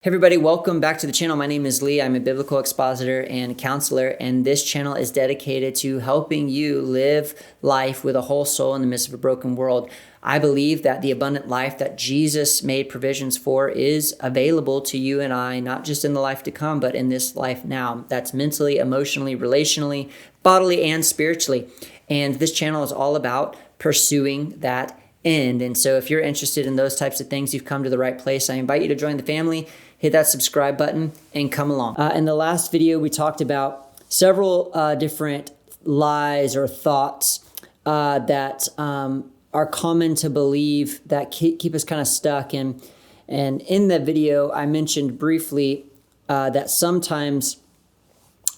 Hey everybody, welcome back to the channel. My name is Lee. I'm a biblical expositor and counselor, and this channel is dedicated to helping you live life with a whole soul in the midst of a broken world. I believe that the abundant life that Jesus made provisions for is available to you and I, not just in the life to come, but in this life now. That's mentally, emotionally, relationally, bodily, and spiritually. And this channel is all about pursuing that end. And so if you're interested in those types of things, you've come to the right place. I invite you to join the family. Hit that subscribe button and come along. In the last video, we talked about several different lies or thoughts that are common to believe that keep us kind of stuck. And in that video, I mentioned briefly that sometimes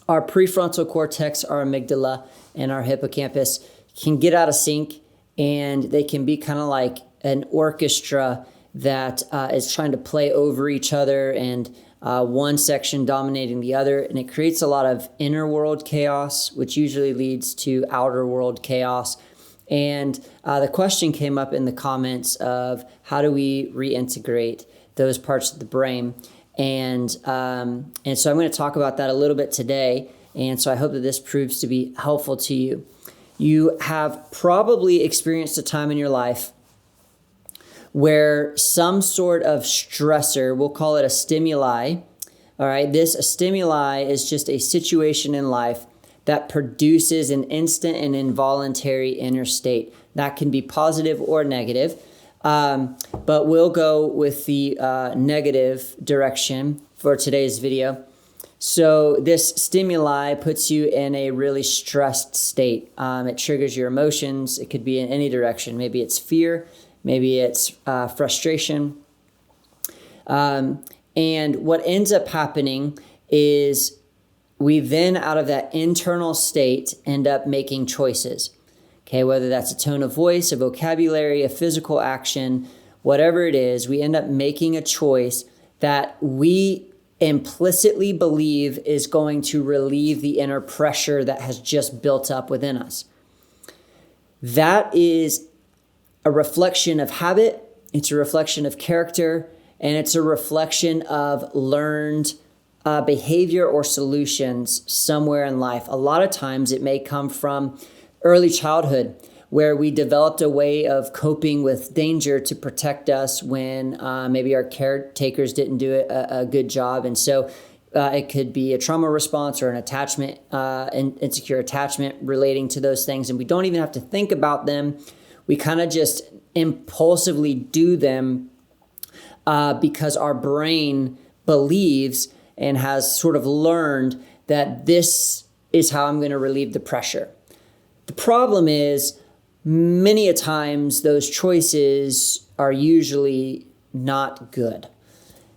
our prefrontal cortex, our amygdala, and our hippocampus can get out of sync, and they can be kind of like an orchestra that is trying to play over each other, and one section dominating the other. And it creates a lot of inner world chaos, which usually leads to outer world chaos. And the question came up in the comments of how do we reintegrate those parts of the brain? And so I'm going to talk about that a little bit today. And so I hope that this proves to be helpful to you. You have probably experienced a time in your life where some sort of stressor, we'll call it a stimuli, all right? This stimuli is just a situation in life that produces an instant and involuntary inner state. That can be positive or negative, but we'll go with the negative direction for today's video. So this stimuli puts you in a really stressed state. It triggers your emotions. It could be in any direction. Maybe it's fear. Maybe it's frustration. And what ends up happening is we then, out of that internal state, end up making choices. Okay, whether that's a tone of voice, a vocabulary, a physical action, whatever it is, we end up making a choice that we implicitly believe is going to relieve the inner pressure that has just built up within us. That is a reflection of habit, it's a reflection of character, and it's a reflection of learned behavior or solutions somewhere in life. A lot of times it may come from early childhood, where we developed a way of coping with danger to protect us when maybe our caretakers didn't do a good job. And so it could be a trauma response or an attachment, insecure attachment relating to those things. And we don't even have to think about them. We kind of just impulsively do them because our brain believes and has sort of learned that this is how I'm going to relieve the pressure. The problem is many a times those choices are usually not good.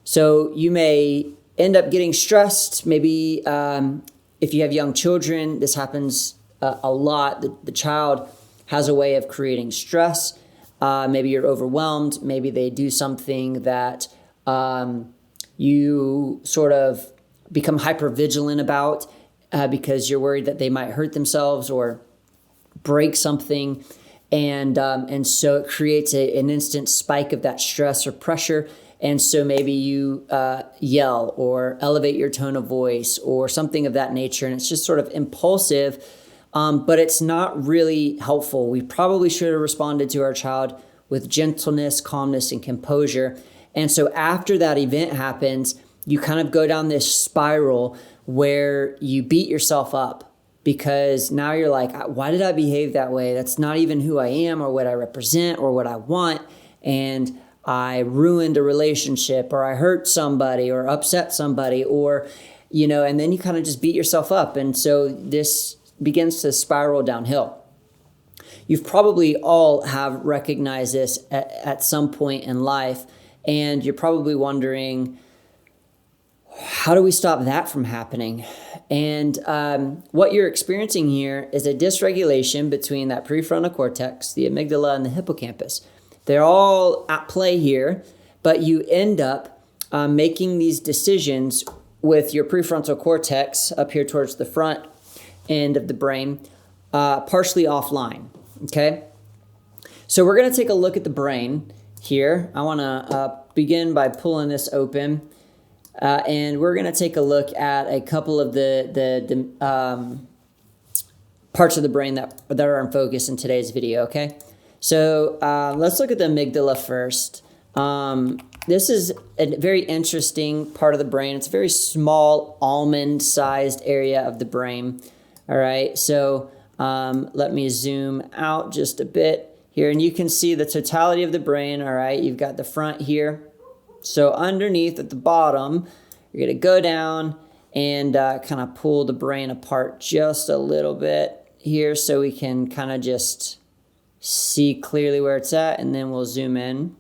So you may end up getting stressed. Maybe if you have young children, this happens a lot. The child has a way of creating stress. Maybe you're overwhelmed. Maybe they do something that you sort of become hypervigilant about because you're worried that they might hurt themselves or break something. And so it creates an instant spike of that stress or pressure. And so maybe you yell or elevate your tone of voice or something of that nature. And it's just sort of impulsive. But it's not really helpful. We probably should have responded to our child with gentleness, calmness, and composure. And so after that event happens, you kind of go down this spiral where you beat yourself up because now you're like, why did I behave that way? That's not even who I am or what I represent or what I want. And I ruined a relationship, or I hurt somebody or upset somebody, or, and then you kind of just beat yourself up. And so this begins to spiral downhill. You've probably all have recognized this at some point in life, and you're probably wondering, how do we stop that from happening? And what you're experiencing here is a dysregulation between that prefrontal cortex, the amygdala, and the hippocampus. They're all at play here, but you end up making these decisions with your prefrontal cortex up here towards the front end of the brain, partially offline, okay? So we're going to take a look at the brain here. I want to begin by pulling this open And we're going to take a look at a couple of the parts of the brain that are in focus in today's video, okay? So let's look at the amygdala first. This is a very interesting part of the brain. It's a very small almond-sized area of the brain, all right? So let me zoom out just a bit here, and you can see the totality of the brain, all right? You've got the front here. So underneath at the bottom, you're going to go down and kind of pull the brain apart just a little bit here so we can kind of just see clearly where it's at, and then we'll zoom in.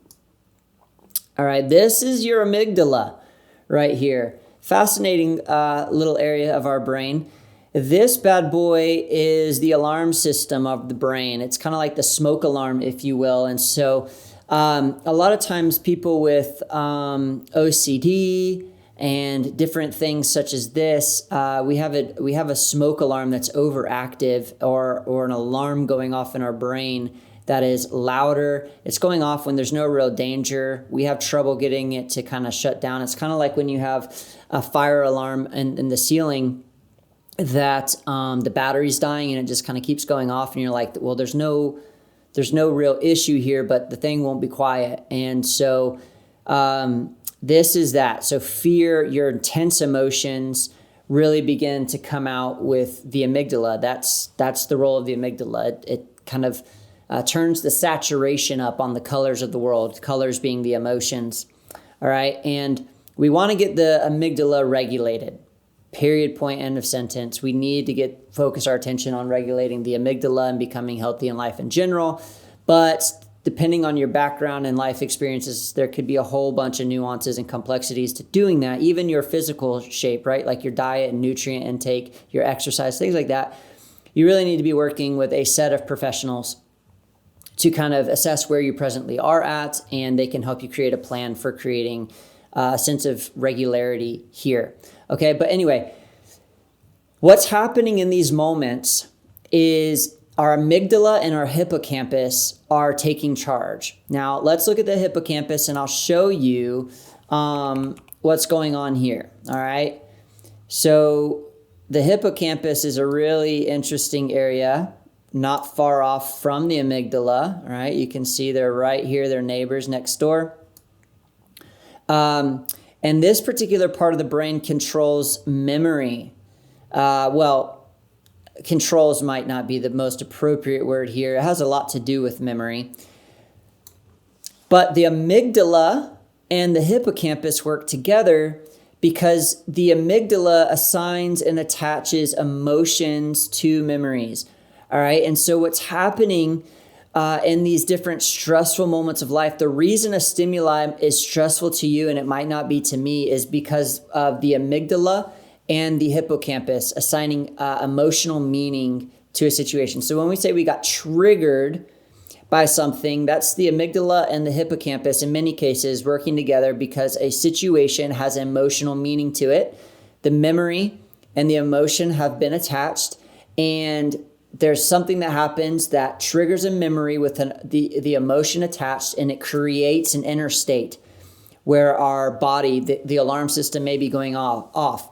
All right, this is your amygdala right here. Fascinating little area of our brain. This bad boy is the alarm system of the brain. It's kind of like the smoke alarm, if you will. And so a lot of times people with OCD and different things such as this, we have a smoke alarm that's overactive, or an alarm going off in our brain that is louder. It's going off when there's no real danger. We have trouble getting it to kind of shut down. It's kind of like when you have a fire alarm in the ceiling that the battery's dying and it just kind of keeps going off, and you're like, well, there's no real issue here, but the thing won't be quiet. And so this is that. So fear, your intense emotions really begin to come out with the amygdala. That's the role of the amygdala. It kind of turns the saturation up on the colors of the world, colors being the emotions. All right. And we want to get the amygdala regulated. Period, point, end of sentence. We need to focus our attention on regulating the amygdala and becoming healthy in life in general. But depending on your background and life experiences, there could be a whole bunch of nuances and complexities to doing that. Even your physical shape, right? Like your diet and nutrient intake, your exercise, things like that. You really need to be working with a set of professionals to kind of assess where you presently are at, and they can help you create a plan for creating a sense of regularity here. Okay, but anyway, what's happening in these moments is our amygdala and our hippocampus are taking charge. Now, let's look at the hippocampus, and I'll show you what's going on here, all right? So the hippocampus is a really interesting area, not far off from the amygdala, all right? You can see they're right here, they're neighbors next door. And this particular part of the brain controls memory. Controls might not be the most appropriate word here. It has a lot to do with memory. But the amygdala and the hippocampus work together because the amygdala assigns and attaches emotions to memories. All right. And so what's happening in these different stressful moments of life, the reason a stimuli is stressful to you and it might not be to me is because of the amygdala and the hippocampus assigning emotional meaning to a situation. So when we say we got triggered by something, that's the amygdala and the hippocampus in many cases working together because a situation has emotional meaning to it. The memory and the emotion have been attached, and there's something that happens that triggers a memory with the emotion attached, and it creates an inner state where our body, the alarm system may be going off.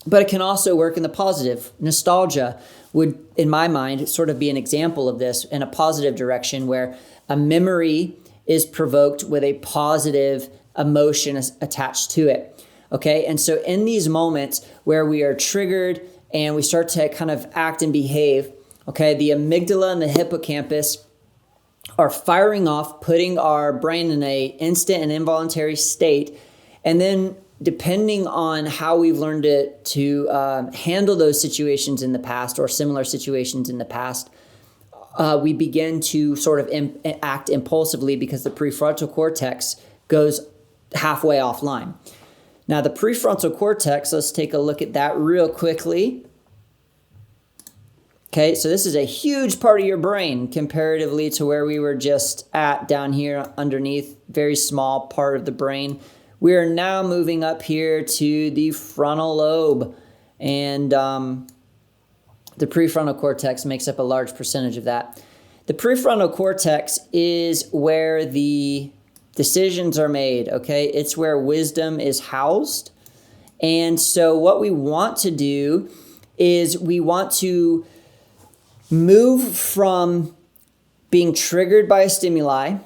But it can also work in the positive. Nostalgia would, in my mind, sort of be an example of this in a positive direction where a memory is provoked with a positive emotion attached to it. Okay, and so in these moments where we are triggered and we start to kind of act and behave, okay, the amygdala and the hippocampus are firing off, putting our brain in a instant and involuntary state. And then depending on how we've learned to handle those situations in the past or similar situations in the past, we begin to sort of act impulsively because the prefrontal cortex goes halfway offline. Now, the prefrontal cortex, let's take a look at that real quickly. Okay, so this is a huge part of your brain comparatively to where we were just at down here underneath, very small part of the brain. We are now moving up here to the frontal lobe, and the prefrontal cortex makes up a large percentage of that. The prefrontal cortex is where the decisions are made, okay? It's where wisdom is housed. And so what we want to do is we want to move from being triggered by a stimuli,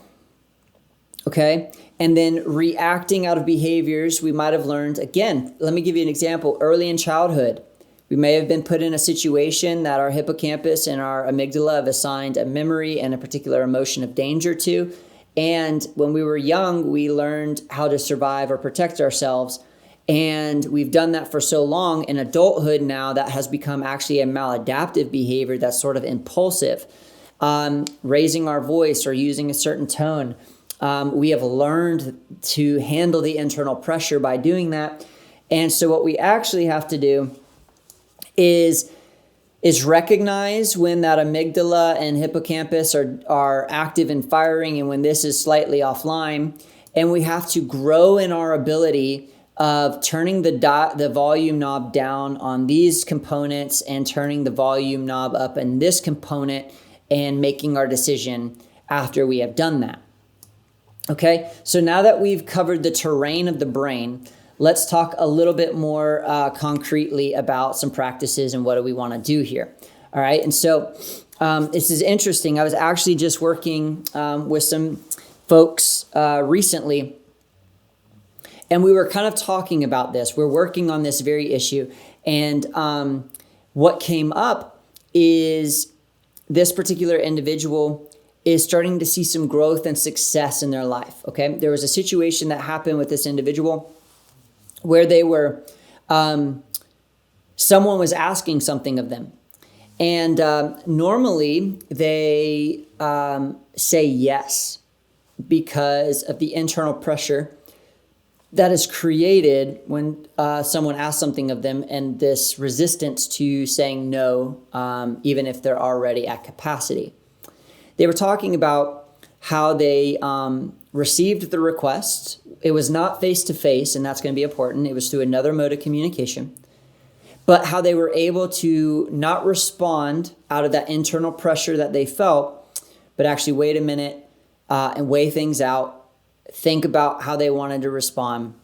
okay, and then reacting out of behaviors we might have learned. Again, let me give you an example. Early in childhood, we may have been put in a situation that our hippocampus and our amygdala have assigned a memory and a particular emotion of danger to. And when we were young, we learned how to survive or protect ourselves. And we've done that for so long. In adulthood now, that has become actually a maladaptive behavior that's sort of impulsive. Raising our voice or using a certain tone. We have learned to handle the internal pressure by doing that. And so what we actually have to do is recognize when that amygdala and hippocampus are active and firing and when this is slightly offline. And we have to grow in our ability of turning the volume knob down on these components and turning the volume knob up in this component and making our decision after we have done that. Okay, so now that we've covered the terrain of the brain, let's talk a little bit more concretely about some practices and what do we want to do here. All right, and so this is interesting. I was actually just working with some folks recently, and we were kind of talking about this. We're working on this very issue, and what came up is this particular individual is starting to see some growth and success in their life, okay? There was a situation that happened with this individual where they were, someone was asking something of them. And normally they say yes because of the internal pressure that is created when someone asks something of them and this resistance to saying no, even if they're already at capacity. They were talking about how they received the request. It was not face-to-face, and that's going to be important. It was through another mode of communication. But how they were able to not respond out of that internal pressure that they felt, but actually wait a minute and weigh things out, think about how they wanted to respond,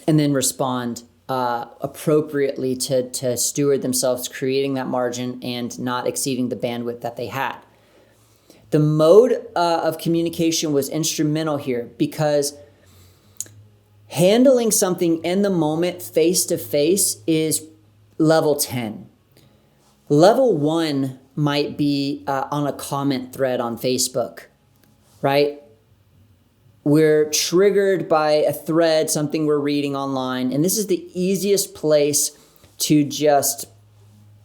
and then respond appropriately to steward themselves, creating that margin and not exceeding the bandwidth that they had. The mode of communication was instrumental here because handling something in the moment face-to-face is level 10. Level 1 might be on a comment thread on Facebook, right? We're triggered by a thread, something we're reading online, and this is the easiest place to just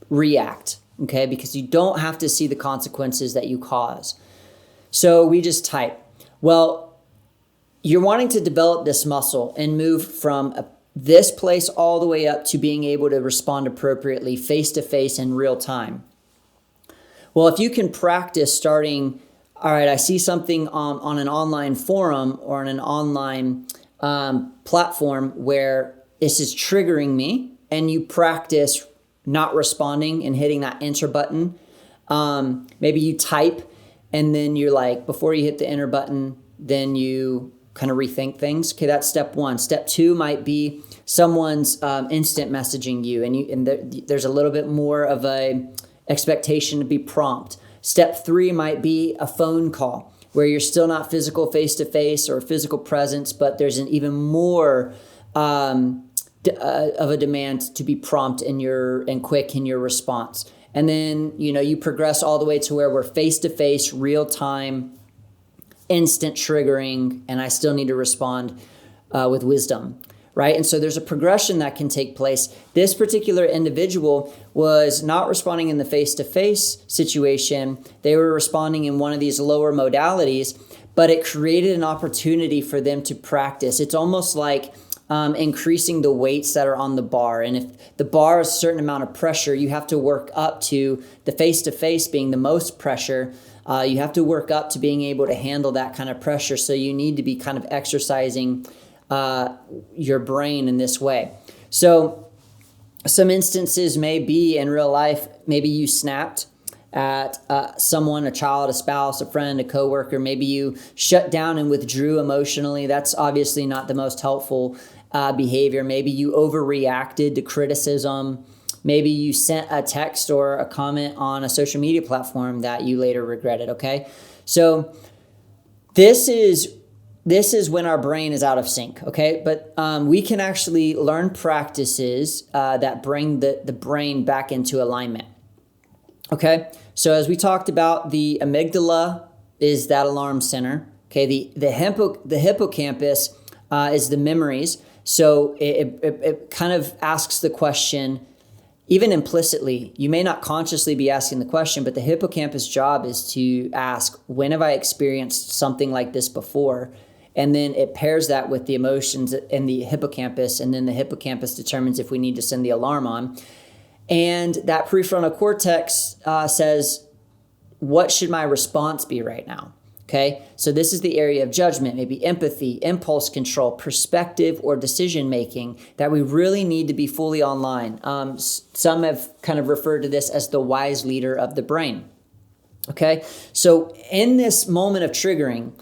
react, okay? Because you don't have to see the consequences that you cause. So we just type. Well, you're wanting to develop this muscle and move from this place all the way up to being able to respond appropriately face-to-face in real time. Well, if you can practice starting, all right, I see something on an online forum or on an online platform where this is triggering me, and you practice not responding and hitting that enter button. Maybe you type and then you're like, before you hit the enter button, then you kind of rethink things. Okay, that's step 1. Step 2 might be someone's instant messaging you, and there's a little bit more of a expectation to be prompt. Step 3 might be a phone call where you're still not physical face-to-face or physical presence, but there's an even more of a demand to be prompt and quick in your response. And then, you progress all the way to where we're face-to-face, real-time, instant triggering, and I still need to respond with wisdom, right? And so there's a progression that can take place. This particular individual was not responding in the face-to-face situation. They were responding in one of these lower modalities, but it created an opportunity for them to practice. It's almost like increasing the weights that are on the bar. And if the bar is a certain amount of pressure, you have to work up to the face-to-face being the most pressure. You have to work up to being able to handle that kind of pressure. So you need to be kind of exercising your brain in this way. So some instances may be in real life, maybe you snapped at someone, a child, a spouse, a friend, a coworker. Maybe you shut down and withdrew emotionally. That's obviously not the most helpful behavior. Maybe you overreacted to criticism. Maybe you sent a text or a comment on a social media platform that you later regretted, okay? So this is when our brain is out of sync, okay? But we can actually learn practices that bring the brain back into alignment, okay? So as we talked about, the amygdala is that alarm center, okay? The hippocampus is the memories. So it kind of asks the question, even implicitly. You may not consciously be asking the question, but the hippocampus job is to ask, when have I experienced something like this before? And then it pairs that with the emotions in the hippocampus, and then the hippocampus determines if we need to send the alarm on. And that prefrontal cortex says, what should my response be right now? Okay, so this is the area of judgment, maybe empathy, impulse control, perspective, or decision making that we really need to be fully online. Some have kind of referred to this as the wise leader of the brain. Okay, so in this moment of triggering,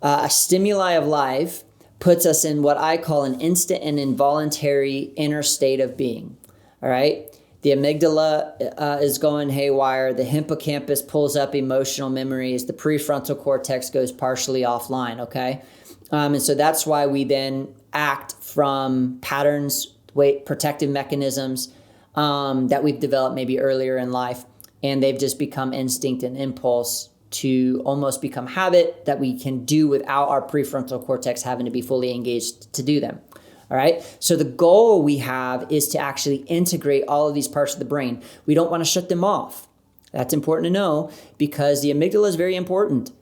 a stimuli of life puts us in what I call an instant and involuntary inner state of being. All right. The amygdala is going haywire. The hippocampus pulls up emotional memories. The prefrontal cortex goes partially offline, okay? And so that's why we then act from patterns, protective mechanisms that we've developed maybe earlier in life, and they've just become instinct and impulse to almost become habit that we can do without our prefrontal cortex having to be fully engaged to do them. All right. So the goal we have is to actually integrate all of these parts of the brain. We don't want to shut them off. That's important to know because the amygdala is very important.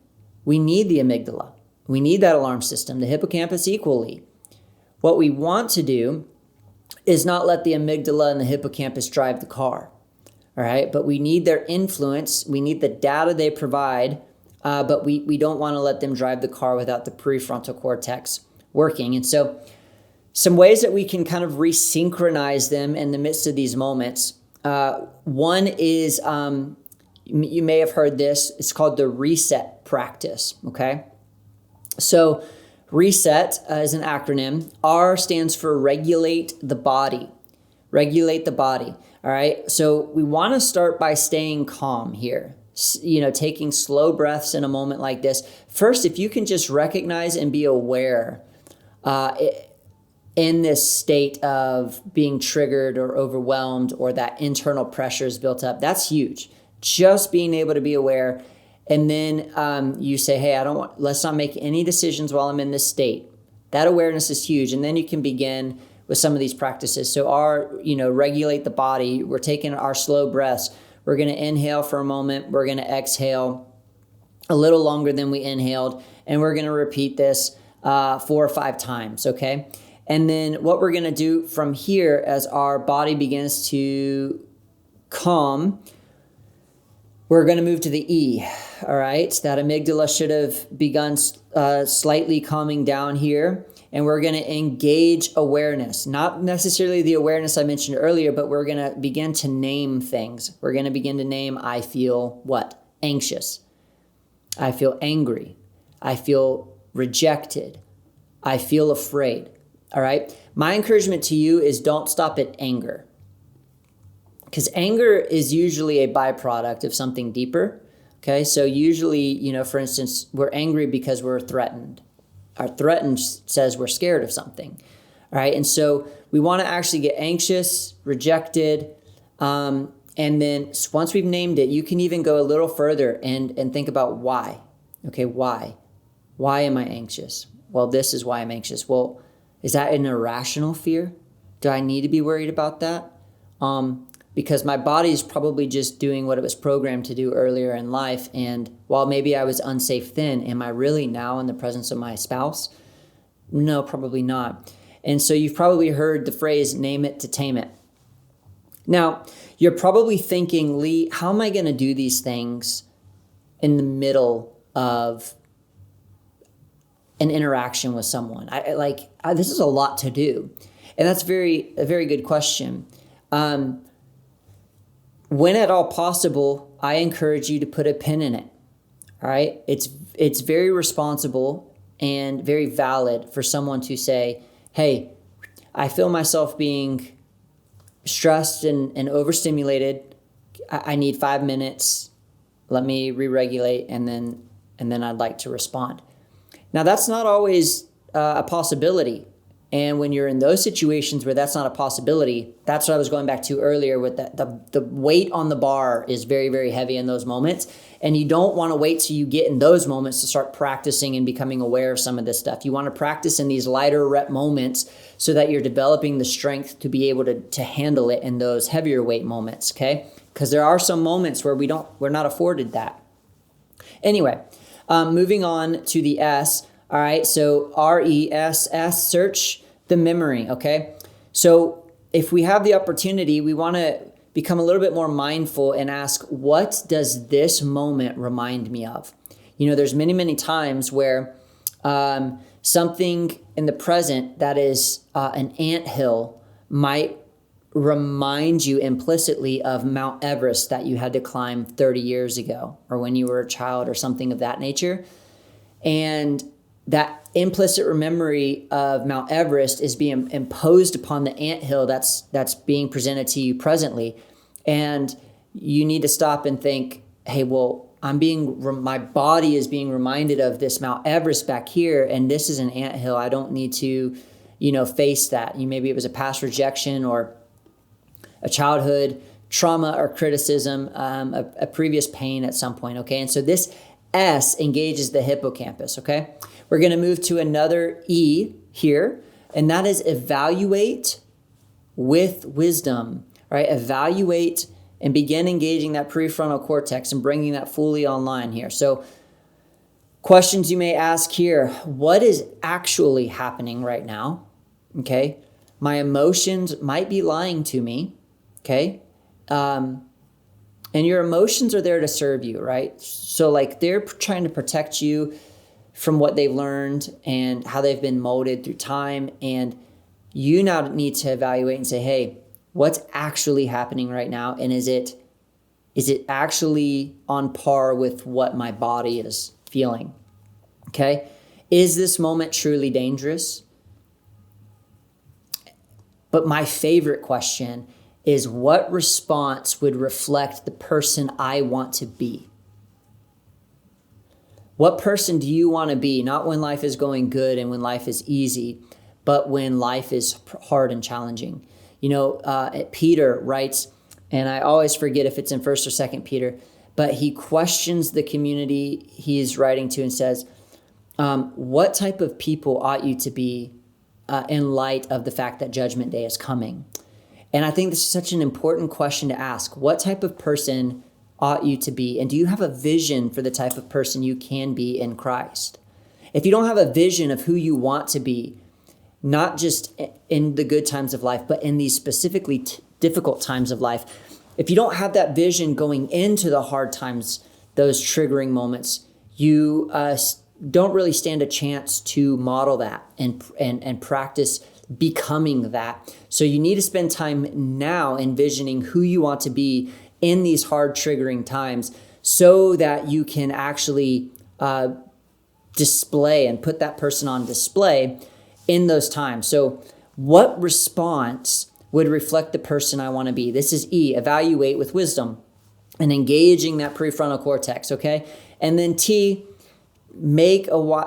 We need the amygdala. We need that alarm system, the hippocampus equally. What we want to do is not let the amygdala and the hippocampus drive the car. All right. But we need their influence. We need the data they provide, but we don't want to let them drive the car without the prefrontal cortex working. And so some ways that we can kind of resynchronize them in the midst of these moments. One is, you may have heard this, it's called the reset practice, okay? So reset is an acronym. R stands for regulate the body. Regulate the body, all right? So we want to start by staying calm here. Taking slow breaths in a moment like this. First, if you can just recognize and be aware in this state of being triggered or overwhelmed or that internal pressure is built up, that's huge. Just being able to be aware. And then you say, hey, let's not make any decisions while I'm in this state. That awareness is huge. And then you can begin with some of these practices. So regulate the body. We're taking our slow breaths. We're going to inhale for a moment. We're going to exhale a little longer than we inhaled. And we're going to repeat this 4 or 5 times, okay? And then what we're going to do from here as our body begins to calm, we're going to move to the E, all right? That amygdala should have begun slightly calming down here. And we're going to engage awareness, not necessarily the awareness I mentioned earlier, but we're going to begin to name things. We're going to begin to name, I feel what? Anxious. I feel angry. I feel rejected. I feel afraid. All right. My encouragement to you is don't stop at anger, because anger is usually a byproduct of something deeper. Okay. So usually, for instance, we're angry because we're threatened. Our threatened says we're scared of something. All right. And so we want to actually get anxious, rejected. And then once we've named it, you can even go a little further and think about why. Okay. Why? Why am I anxious? Well, this is why I'm anxious. Well, is that an irrational fear? Do I need to be worried about that? Because my body is probably just doing what it was programmed to do earlier in life. And while maybe I was unsafe then, am I really now in the presence of my spouse? No, probably not. And so you've probably heard the phrase, name it to tame it. Now, you're probably thinking, Lee, how am I going to do these things in the middle of an interaction with someone? This is a lot to do. And that's a very good question. When at all possible, I encourage you to put a pin in it. All right. It's very responsible and very valid for someone to say, hey, I feel myself being stressed and overstimulated. I need 5 minutes. Let me re-regulate, and then I'd like to respond. Now, that's not always a possibility. And when you're in those situations where that's not a possibility, that's what I was going back to earlier with the weight on the bar is very, very heavy in those moments. And you don't want to wait till you get in those moments to start practicing and becoming aware of some of this stuff. You want to practice in these lighter rep moments so that you're developing the strength to be able to handle it in those heavier weight moments, okay? Because there are some moments where we're not afforded that. Anyway, moving on to the S. All right, so RESS, search the memory, okay? So if we have the opportunity, we want to become a little bit more mindful and ask, what does this moment remind me of? There's many, many times where something in the present that is an anthill might remind you implicitly of Mount Everest that you had to climb 30 years ago or when you were a child or something of that nature. And that implicit memory of Mount Everest is being imposed upon the anthill that's being presented to you presently. And you need to stop and think, hey, well, my body is being reminded of this Mount Everest back here, and this is an anthill. I don't need to, face that. Maybe it was a past rejection or a childhood trauma or criticism, a previous pain at some point, okay? And so this S engages the hippocampus, okay? We're going to move to another E here, and that is evaluate with wisdom, right? Evaluate and begin engaging that prefrontal cortex and bringing that fully online here. So questions you may ask here, what is actually happening right now? Okay. My emotions might be lying to me. Okay. And your emotions are there to serve you, right? So they're trying to protect you from what they've learned and how they've been molded through time. And you now need to evaluate and say, hey, what's actually happening right now? And is it actually on par with what my body is feeling? Okay. Is this moment truly dangerous? But my favorite question is, what response would reflect the person I want to be? What person do you want to be? Not when life is going good and when life is easy, but when life is hard and challenging. Peter writes, and I always forget if it's in 1st or 2nd Peter, but he questions the community he's writing to and says, what type of people ought you to be in light of the fact that Judgment Day is coming? And I think this is such an important question to ask. What type of person ought you to be? And do you have a vision for the type of person you can be in Christ? If you don't have a vision of who you want to be, not just in the good times of life, but in these specifically difficult times of life, if you don't have that vision going into the hard times, those triggering moments, you don't really stand a chance to model that and practice becoming that. So you need to spend time now envisioning who you want to be in these hard triggering times so that you can actually display and put that person on display in those times. So what response would reflect the person I want to be? This is E, evaluate with wisdom and engaging that prefrontal cortex, okay? And then T,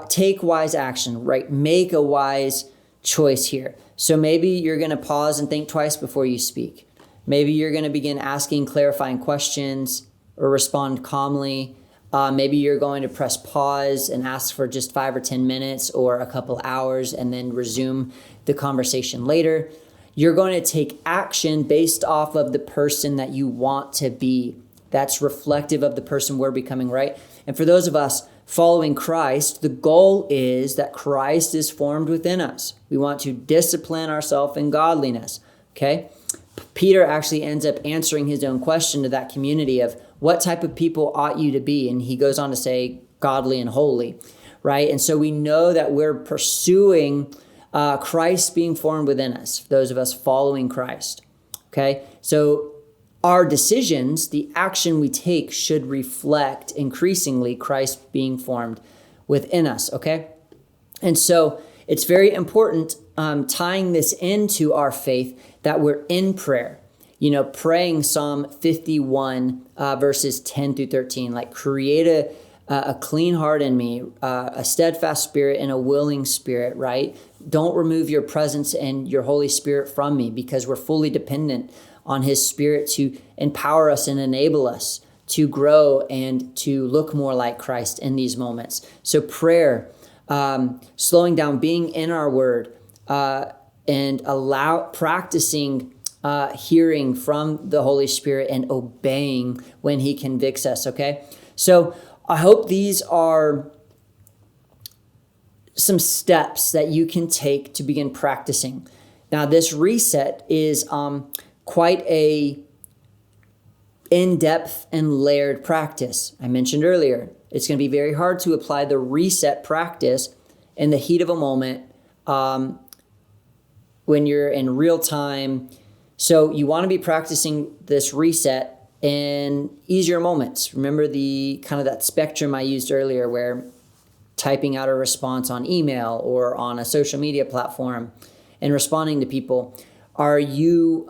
take wise action, right? Make a wise choice here. So maybe you're going to pause and think twice before you speak. Maybe you're going to begin asking clarifying questions or respond calmly. Maybe you're going to press pause and ask for just 5 or 10 minutes or a couple hours and then resume the conversation later. You're going to take action based off of the person that you want to be. That's reflective of the person we're becoming, right? And for those of us following Christ, the goal is that Christ is formed within us. We want to discipline ourselves in godliness, okay? Peter actually ends up answering his own question to that community of what type of people ought you to be? And he goes on to say godly and holy, right? And so we know that we're pursuing Christ being formed within us, those of us following Christ, okay? So our decisions, the action we take should reflect increasingly Christ being formed within us, okay? And so it's very important, tying this into our faith, that we're in prayer. Praying Psalm 51, verses 10 through 13, like create a clean heart in me, a steadfast spirit and a willing spirit, right? Don't remove your presence and your Holy Spirit from me, because we're fully dependent on his Spirit to empower us and enable us to grow and to look more like Christ in these moments. So prayer, slowing down, being in our word, and practicing hearing from the Holy Spirit and obeying when he convicts us, okay? So I hope these are some steps that you can take to begin practicing. Now, this reset is quite a in-depth and layered practice. I mentioned earlier, it's going to be very hard to apply the reset practice in the heat of a moment when you're in real time. So you want to be practicing this reset in easier moments. Remember the kind of that spectrum I used earlier, where typing out a response on email or on a social media platform and responding to people. Are you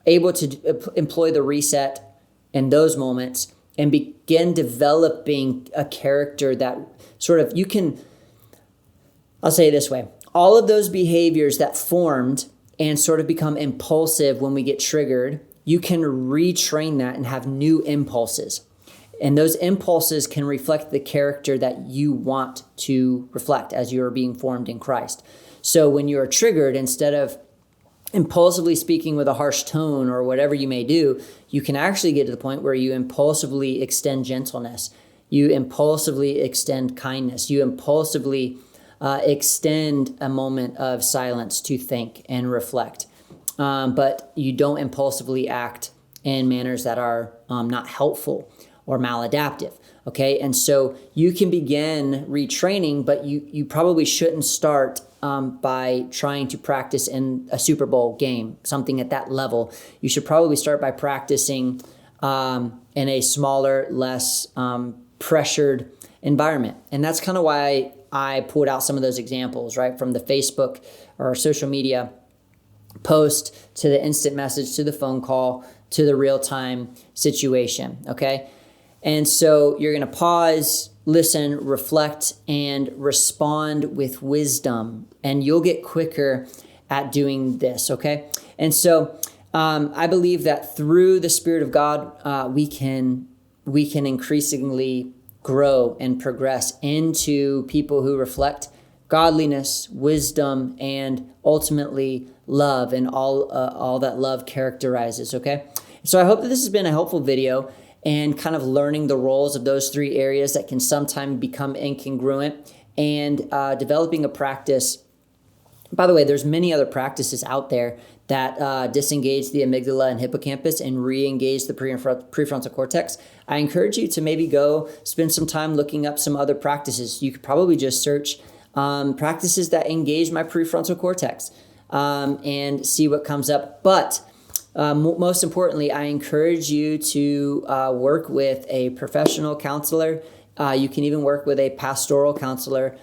able to employ the reset in those moments and begin developing a character that sort of I'll say it this way, all of those behaviors that formed and sort of become impulsive when we get triggered, you can retrain that and have new impulses. And those impulses can reflect the character that you want to reflect as you're being formed in Christ. So when you're triggered, instead of impulsively speaking with a harsh tone or whatever you may do, you can actually get to the point where you impulsively extend gentleness. You impulsively extend kindness. You impulsively extend a moment of silence to think and reflect. But you don't impulsively act in manners that are not helpful or maladaptive. Okay, and so you can begin retraining, but you probably shouldn't start by trying to practice in a Super Bowl game, something at that level. You should probably start by practicing in a smaller, less pressured environment. And that's kind of why I pulled out some of those examples, right? From the Facebook or social media post to the instant message to the phone call to the real-time situation, okay? And so you're going to pause, listen, reflect, and respond with wisdom. And you'll get quicker at doing this, okay? And so I believe that through the Spirit of God, we can increasingly grow and progress into people who reflect godliness, wisdom, and ultimately love, and all that love characterizes, okay? So I hope that this has been a helpful video and kind of learning the roles of those three areas that can sometimes become incongruent, and developing a practice. By the way, there's many other practices out there that disengage the amygdala and hippocampus and re-engage the prefrontal cortex. I encourage you to maybe go spend some time looking up some other practices. You could probably just search practices that engage my prefrontal cortex and see what comes up. But most importantly, I encourage you to work with a professional counselor. You can even work with a pastoral counselor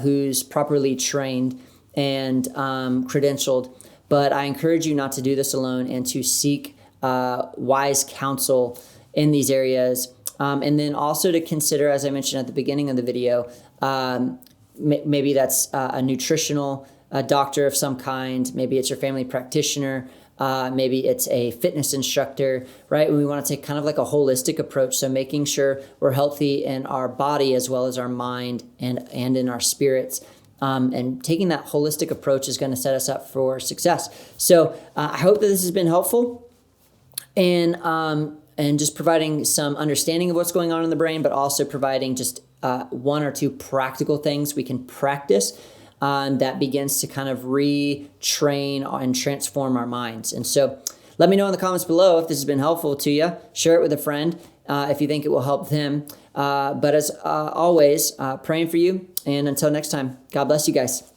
who's properly trained and credentialed. But I encourage you not to do this alone and to seek wise counsel in these areas. And then also to consider, as I mentioned at the beginning of the video, maybe that's a nutritional doctor of some kind. Maybe it's your family practitioner. Maybe it's a fitness instructor, right? We want to take kind of like a holistic approach. So making sure we're healthy in our body as well as our mind and in our spirits. And taking that holistic approach is going to set us up for success. So I hope that this has been helpful and just providing some understanding of what's going on in the brain, but also providing just one or two practical things we can practice that begins to kind of retrain and transform our minds. And so let me know in the comments below if this has been helpful to you. Share it with a friend if you think it will help them. But as always, praying for you. And until next time, God bless you guys.